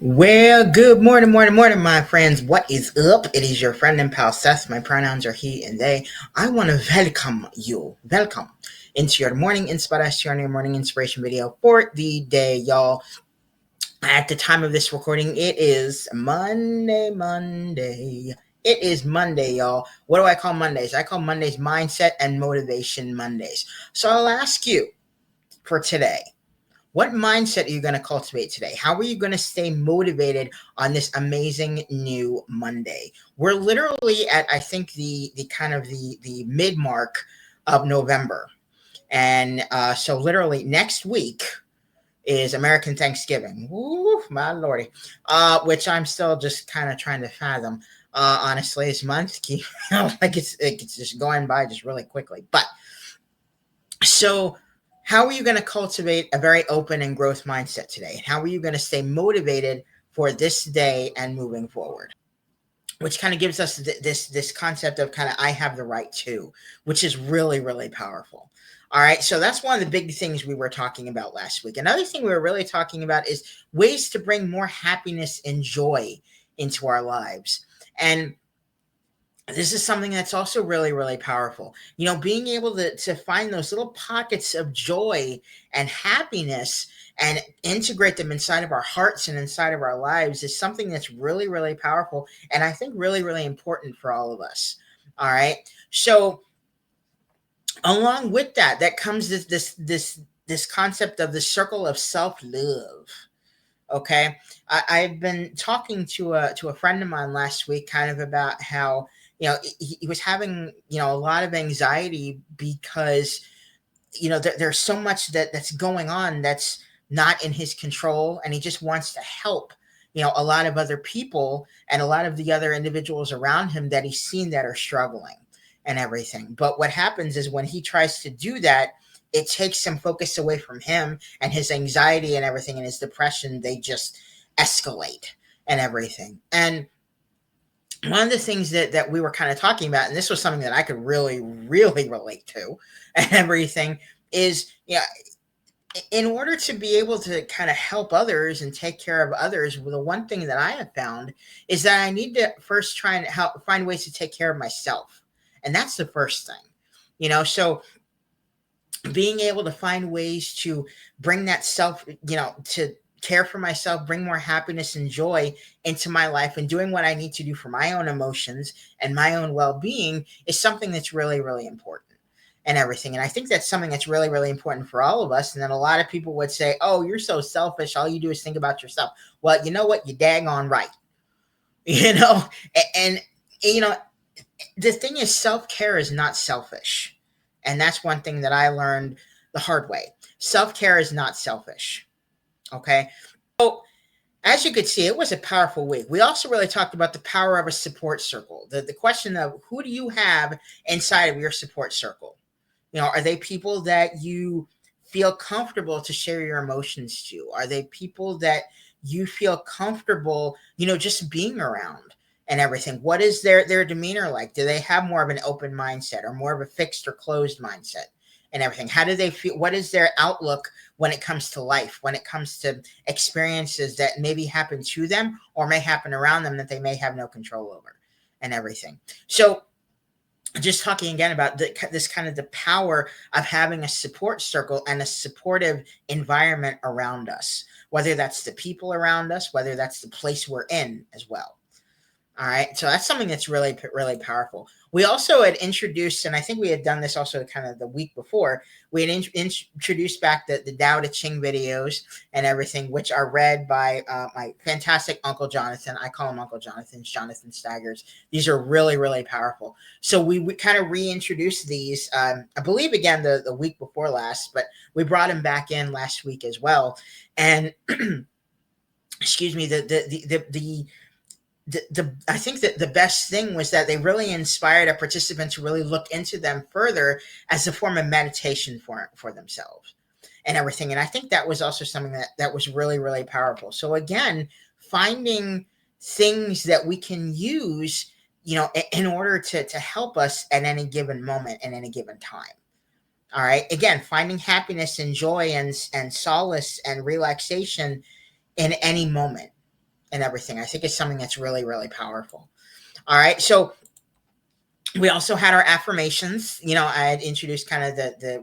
Well, good morning, morning, morning, my friends. What is up? It is your friend and pal Seth. My pronouns are he and they. I want to welcome into your morning inspiration, your morning inspiration video for the day, y'all. At the time of this recording, it is Monday. It is Monday, y'all. What do I call Mondays? I call Mondays mindset and motivation Mondays. So I'll ask you for today. What mindset are you going to cultivate today? How are you going to stay motivated on this amazing new Monday? We're literally at, I think, the kind of the mid mark of November, and so literally next week is American Thanksgiving. Woo, my lordy, which I'm still just kind of trying to fathom. Honestly, this month keep like it's just going by just really quickly, but so, how are you going to cultivate a very open and growth mindset today? How are you going to stay motivated for this day and moving forward? Which kind of gives us this concept of kind of I have the right to, which is really really powerful. All right, so that's one of the big things we were talking about last week. Another thing we were really talking about is ways to bring more happiness and joy into our lives. And this is something that's also really really powerful, being able to find those little pockets of joy and happiness and integrate them inside of our hearts and inside of our lives is something that's really really powerful, and I think really really important for all of us. All right, so along with that comes this concept of the circle of self-love. Okay, I've been talking to a friend of mine last week, kind of about how he was having a lot of anxiety because there's so much that's going on that's not in his control, and he just wants to help a lot of other people and a lot of the other individuals around him that he's seen that are struggling and everything. But what happens is when he tries to do that, it takes some focus away from him, and his anxiety and everything and his depression, they just escalate and everything. And one of the things that we were kind of talking about, and this was something that I could really really relate to and everything, is in order to be able to kind of help others and take care of others, well, the one thing that I have found is that I need to first try and help find ways to take care of myself, and that's the first thing. So being able to find ways to bring that self, to care for myself, bring more happiness and joy into my life, and doing what I need to do for my own emotions and my own well-being is something that's really really important and everything. And I think that's something that's really really important for all of us. And then a lot of people would say, oh, you're so selfish, all you do is think about yourself. Well, you know what, you dang on right. you know and you know the thing is, self-care is not selfish, and that's one thing that I learned the hard way. Self-care is not selfish. Okay, so as you could see, it was a powerful week. We also really talked about the power of a support circle, the question of who do you have inside of your support circle. Are they people that you feel comfortable to share your emotions to? Are they people that you feel comfortable, just being around and everything? What is their demeanor like? Do they have more of an open mindset or more of a fixed or closed mindset and everything? How do they feel? What is their outlook when it comes to life, when it comes to experiences that maybe happen to them or may happen around them that they may have no control over and everything? So just talking again about this kind of the power of having a support circle and a supportive environment around us, whether that's the people around us, whether that's the place we're in as well. All right, so that's something that's really really powerful. We also had introduced, and I think we had done this also kind of the week before. We had introduced back the Tao Te Ching videos and everything, which are read by my fantastic Uncle Jonathan. I call him Uncle Jonathan. It's Jonathan Staggers. These are really really powerful. So we kind of reintroduced these. I believe again the week before last, but we brought him back in last week as well. And excuse me, I think that the best thing was that they really inspired a participant to really look into them further as a form of meditation for themselves and everything. And I think that was also something that was really really powerful. So again, finding things that we can use, in order to help us at any given moment and any given time. All right, again, finding happiness and joy and solace and relaxation in any moment. and everything. I think it's something that's really, really powerful. All right. So we also had our affirmations. I had introduced kind of the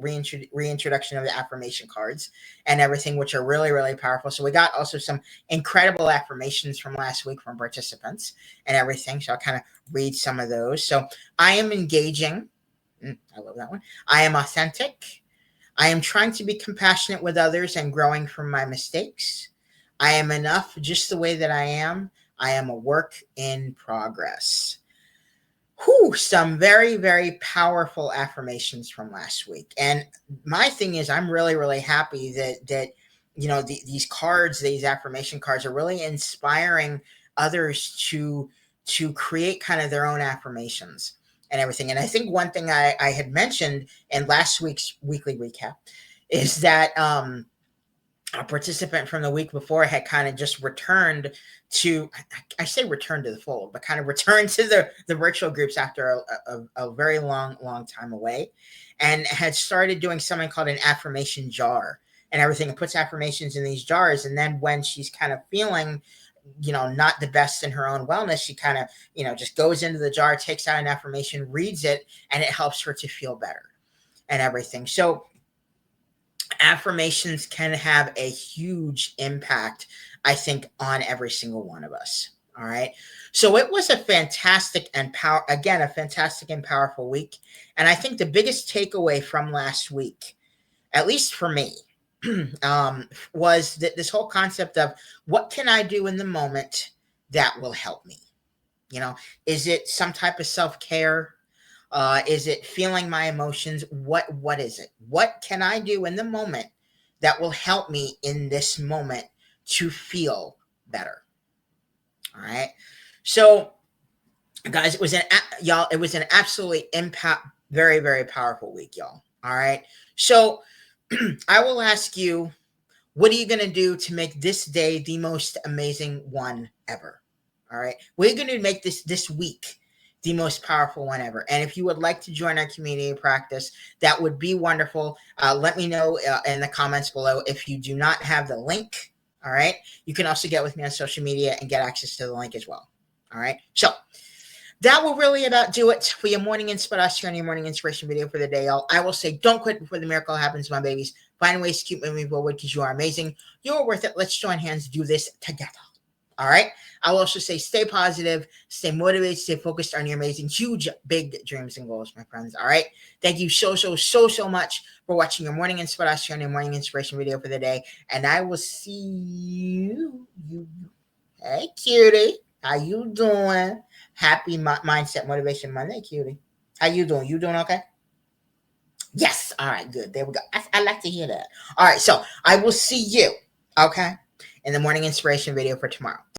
reintroduction of the affirmation cards and everything, which are really, really powerful. So we got also some incredible affirmations from last week from participants and everything. So I'll kind of read some of those. So I am engaging. I love that one. I am authentic. I am trying to be compassionate with others and growing from my mistakes. I am enough just the way that I am. I am a work in progress. Whew, some very, very powerful affirmations from last week. And my thing is, I'm really, really happy that these cards, these affirmation cards, are really inspiring others to create kind of their own affirmations and everything. And I think one thing I had mentioned in last week's weekly recap is that a participant from the week before had kind of just returned to, I say returned to the fold, but kind of returned to the virtual groups after a very long time away, and had started doing something called an affirmation jar and everything. It puts affirmations in these jars, and then when she's kind of feeling not the best in her own wellness, she kind of just goes into the jar, takes out an affirmation, reads it, and it helps her to feel better and everything. So affirmations can have a huge impact, I think, on every single one of us. All right. So it was a fantastic and powerful week. And I think the biggest takeaway from last week, at least for me, was that this whole concept of what can I do in the moment that will help me? Is it some type of self-care? Is it feeling my emotions? What is it? What can I do in the moment that will help me in this moment to feel better? All right. So, guys, it was an absolutely very, very powerful week, y'all. All right. So I will ask you, what are you going to do to make this day the most amazing one ever? All right. We're going to make this week the most powerful one ever. And if you would like to join our community practice, that would be wonderful. Let me know in the comments below if you do not have the link. All right. You can also get with me on social media and get access to the link as well. All right. So that will really about do it for your morning inspiration, your morning inspiration video for the day, y'all. I will say, don't quit before the miracle happens, my babies. Find ways to keep moving forward because you are amazing. You're worth it. Let's join hands, do this together. All right. I'll also say, stay positive, stay motivated, stay focused on your amazing, huge, big dreams and goals, my friends. All right. Thank you so much for watching your morning inspiration, your morning inspiration video for the day. And I will see you. Hey, cutie. How you doing? Happy Mindset Motivation Monday, cutie. How you doing? You doing okay? Yes. All right, good. There we go. I like to hear that. All right, so I will see you, okay, in the morning inspiration video for tomorrow.